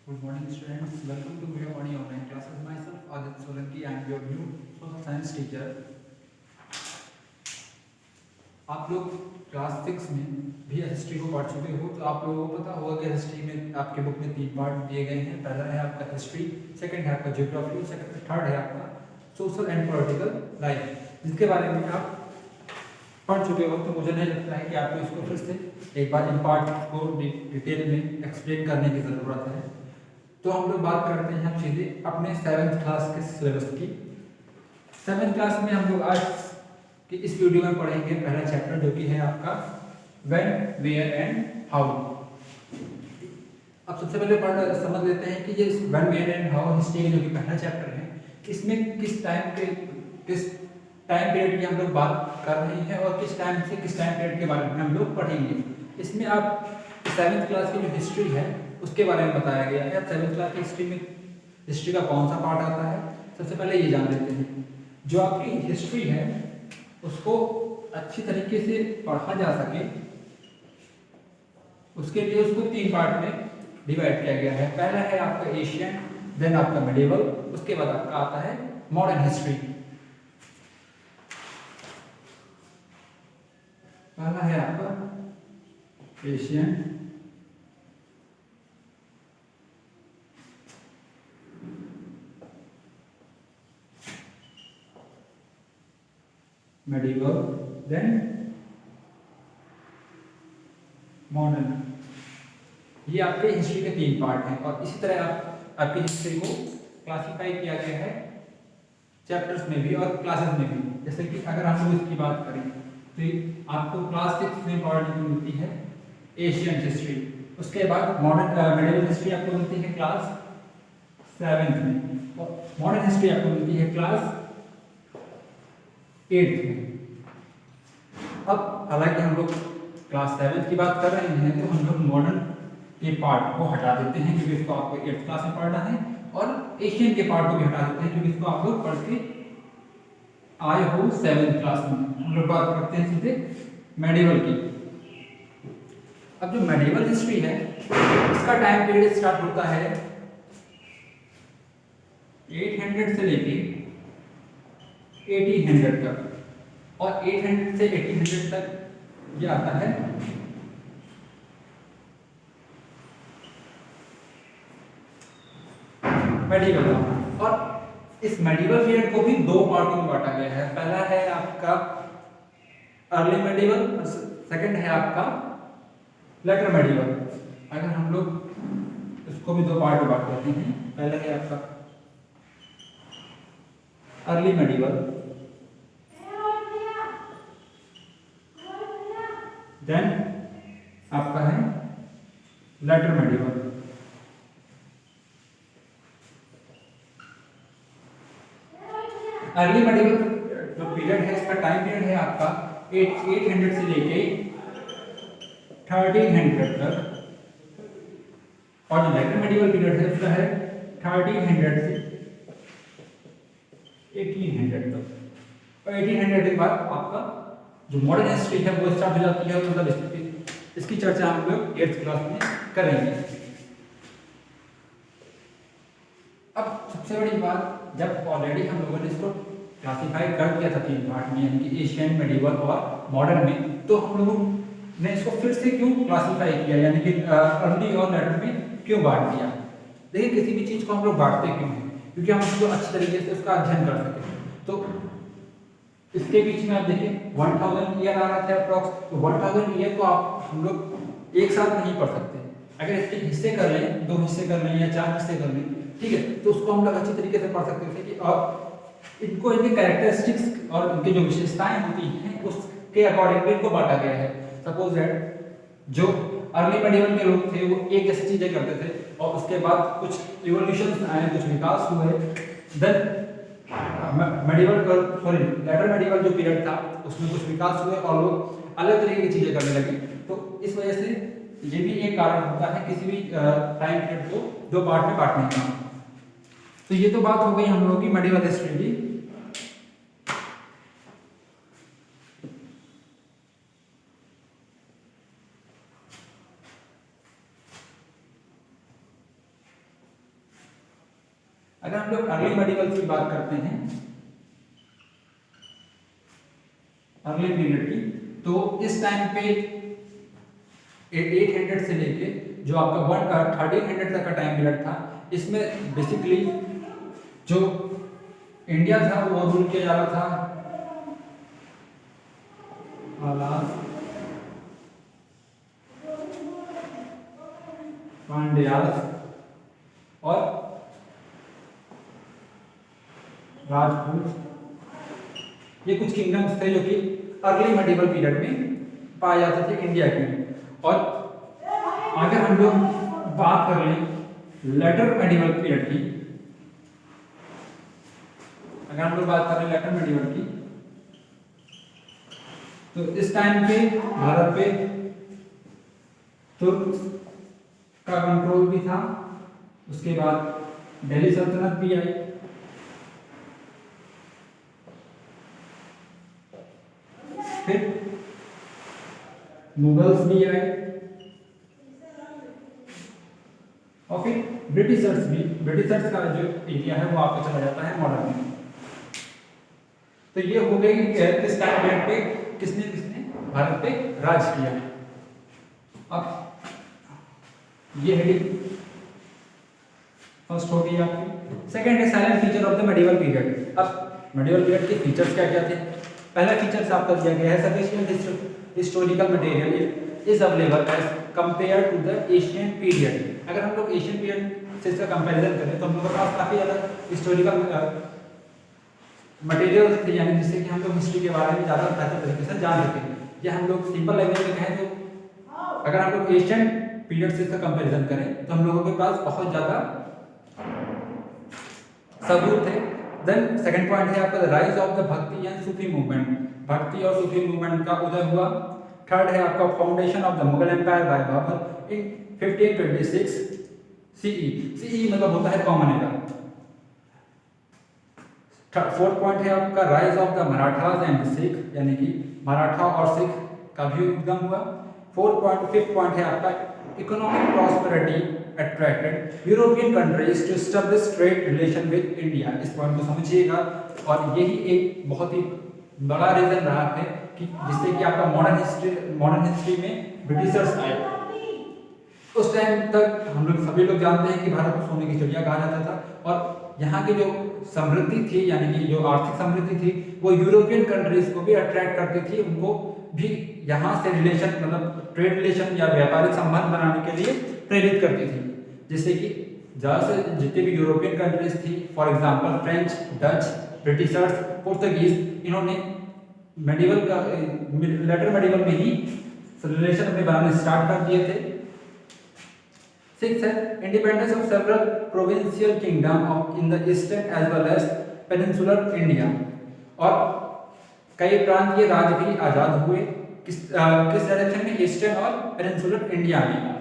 Good morning, students. Welcome to Video Money Online Classes. Myself, Adit Solanki. I am your new social science teacher. आप लोग class 6 में भी history को पढ़ चुके हो, तो आप लोगों को पता होगा कि हिस्ट्री में आपके बुक में 3 पार्ट दिए गए हैं। पहला है आपका हिस्ट्री, सेकंड है आपका ज्योग्राफी, थर्ड है आपका सोशल एंड पॉलिटिकल लाइफ, जिसके बारे में आप पढ़ चुके हो। तो मुझे नहीं लगता है कि आपको इसको फिर से एक बार इन पार्ट को डिटेल में एक्सप्लेन करने की ज़रूरत है। तो हम लोग बात करते हैं हम सीधे अपने 7th क्लास के सिलेबस की। 7th क्लास में हम लोग आज कि इस वीडियो में पढ़ेंगे पहला चैप्टर, जो कि है आपका व्हेन, वेयर एंड हाउ। अब सबसे पहले समझ लेते हैं कि ये when, where and how history का जो कि पहला चैप्टर है, इसमें किस टाइम पीरियड की हम लोग बात कर रहे हैं और किस टाइम से किस टाइम पीरियड के बारे में हम लोग पढ़ेंगे। इसमें आप 7th क्लास की जो हिस्ट्री है उसके बारे में बताया गया है। 7th क्लास की हिस्ट्री में हिस्ट्री का कौन सा पार्ट आता है, सबसे पहले ये जान लेते हैं। जो आपकी हिस्ट्री है उसको अच्छी तरीके से पढ़ा जा सके, उसके लिए उसको 3 पार्ट में डिवाइड किया गया है। पहला है आपका एशियन, देन आपका मिडिवल, उसके बाद आपका आता है मॉडर्न हिस्ट्री। पहला है आपका एशियन, medieval, then मॉडर्न। ये आपके हिस्ट्री के 3 पार्ट हैं और इसी तरह आपकी हिस्ट्री को क्लासिफाई किया गया है चैप्टर्स में भी और क्लासेस में भी। जैसे कि अगर हम लोग इसकी बात करें तो आपको क्लास 6 में पढ़ने को मिलती है एशियन हिस्ट्री, उसके बाद मॉडर्न मिडिवल हिस्ट्री आपको मिलती है क्लास 7th में, और मॉडर्न हिस्ट्री आपको मिलती है क्लास 8th में। अब हालांकि हम लोग क्लास 7 की बात कर रहे हैं, तो हम लोग मॉडर्न के पार्ट को हटा देते हैं क्योंकि इसको आपको 8th क्लास में पढ़ना है, और एशियन के पार्ट को भी हटा देते हैं क्योंकि इसको आप लोग पढ़ के आए हो 7th क्लास में। हम लोग बात करते हैं सीधे मेडिवल की। अब जो मेडिवल हिस्ट्री है इसका टाइम पीरियड स्टार्ट होता है 800 से लेके 1800 तक, और 800 से 1800 तक ये आता है मेडिवल। और इस मेडिवल पीरियड को भी 2 पार्टों में बांटा गया है। पहला है आपका अर्ली मेडिवल और सेकंड है आपका लेटर मेडिवल। अगर हम लोग इसको भी 2 पार्ट में बांट देते हैं, पहला है आपका अर्ली मेडिवल, देन आपका है लेटर मेडिवल। अर्ली मेडिवल जो पीरियड है इसका टाइम पीरियड है आपका 800 से लेके 1300 तक, और जो लेटर मेडिवल पीरियड है उसका है 1300 से 1800 तक। और 1800 के बाद आपका जो मॉडर्न हिस्ट्री है वो स्टार्ट हो जाती है, मतलब इसकी चर्चा हम लोग 8th क्लास में करेंगे। अब सबसे बड़ी बात, जब ऑलरेडी हम लोगों ने इसको क्लासिफाई कर दिया था 3 पार्ट में, यानी कि एशियन, मेडिवल और मॉडर्न में, तो हम लोगों ने इसको फिर से क्यों क्लासिफाई किया, यानी कि अर्ली और लेटर में क्यों बांट दिया। देखिए, किसी भी चीज़ को हम लोग बांटते क्यों हैं, क्योंकि हम उसको अच्छी तरीके से उसका अध्ययन कर सकें। तो इसके बीच में आप देखिए 1000 ईयर आ रहा था अप्रॉक्स, तो 1000 ईयर को आप हम लोग एक साथ नहीं पढ़ सकते। अगर इसके हिस्से कर लें, 2 हिस्से कर लें या 4 हिस्से कर लें, ठीक है, तो उसको हम लोग अच्छी तरीके से पढ़ सकते थे कि अब इनको इनके कैरेक्टरिस्टिक्स और इनकी जो विशेषताएं होती हैं उसके अकॉर्डिंग इनको बांटा गया है। सपोज दैट जो अर्ली मेडिवल के लोग थे वो एक जैसी चीजें करते थे, और उसके बाद कुछ रिवॉल्यूशंस आए, कुछ विकास हुए, then medieval sorry later medieval जो पीरियड था उसमें कुछ विकास हुए और लोग अलग तरीके की चीजें करने लगे। तो इस वजह से ये भी एक कारण होता है किसी भी टाइम पीरियड को 2 पार्ट में बांटने का। तो ये तो बात हो गई हम लोगों की मेडिवल हिस्ट्री की। अगर हम लोग अर्ली मेडिवल की बात करते हैं, अर्ली पीरियड की, तो इस टाइम पे 800 से लेके जो आपका 1300 तक का टाइम पीरियड था, इसमें बेसिकली जो इंडिया था वो रूल किया जा रहा था पांड्याल और राजपूत, ये कुछ किंगडम्स थे जो कि अर्ली मेडिवल पीरियड में पाए जाते थे इंडिया के। और अगर हम लोग बात कर लें लेटर मेडिवल पीरियड की, अगर हम लोग बात करें लेटर मेडिवल की, तो इस टाइम पे भारत पे तुर्क का कंट्रोल भी था, उसके बाद दिल्ली सल्तनत भी आई, फिर मुगल्स भी आए और फिर ब्रिटिशर्स भी। ब्रिटिशर्स का जो एरिया है वो आपको चला जाता है मॉडर्न में। तो ये हो गई किस टाइम पीरियड पे किसने किसने भारत पे राज किया। अब ये हेडिंग फर्स्ट हो गई आपकी। सेकंड है silent feature of the medieval period. अब मेडिवल पीरियड के फीचर्स क्या क्या थे? पहला फीचर्स आपका दिया गया है sufficient historical material is available as compared to the Asian period. अगर हम लोग एशियन पीरियड से इसका कंपैरिजन करें तो हम लोगों के पास काफी ज्यादा हिस्टोरिकल मटेरियल थे, यानी जिससे कि हम लोग हिस्ट्री के बारे में ज़्यादा बेहतर तरीके से जान सकें। या हम लोग सिंपल लैंग्वेज में कहें तो अगर हम लोग एशियन पीरियड से इसका कंपैरिजन करें तो हम लोगों के पास बहुत ज़्यादा सबूत थे। देन सेकंड पॉइंट है आपका राइज ऑफ द भक्ति एंड सूफी मूवमेंट। भक्ति और सूफी मूवमेंट का उदय हुआ। थर्ड है आपका foundation of the Mughal empire by Babur in 1526 CE. CE मतलब होता है कॉमन एरा। फोर्थ पॉइंट है आपका rise of the Marathas and Sikh, यानी कि मराठा और सिख का भी उद्गम हुआ। फिफ्थ पॉइंट है आपका economic prosperity attracted European countries to establish trade relation with India. इस पॉइंट को समझिएगा। और यही एक बहुत ही बड़ा रीजन रहा है कि जिससे कि आपका मॉडर्न हिस्ट्री में ब्रिटिशर्स आए। उस टाइम तक हम लोग सभी लोग जानते हैं कि भारत को सोने की चिड़िया कहा जाता था और यहाँ की जो समृद्धि थी, यानी कि जो आर्थिक समृद्धि थी, वो यूरोपियन कंट्रीज को भी अट्रैक्ट करती थी। उनको भी यहाँ से रिलेशन मतलब ट्रेड रिलेशन या व्यापारिक संबंध बनाने के लिए प्रेरित करती थी, जिससे कि ज़्यादा से जितने भी यूरोपियन कंट्रीज थी, for example French, Dutch, Britishers, Portuguese, इन्होंने लेटर मेडिवल में ही रिलेशन अपने बनाने स्टार्ट कर दिए थे। सिक्स है independence of several provincial kingdom of in the eastern as well as peninsular India. और कई प्रांतीय राज्य भी आजाद हुए किस डायरेक्शन में? ईस्टर्न और पेनिनसुलर इंडिया में।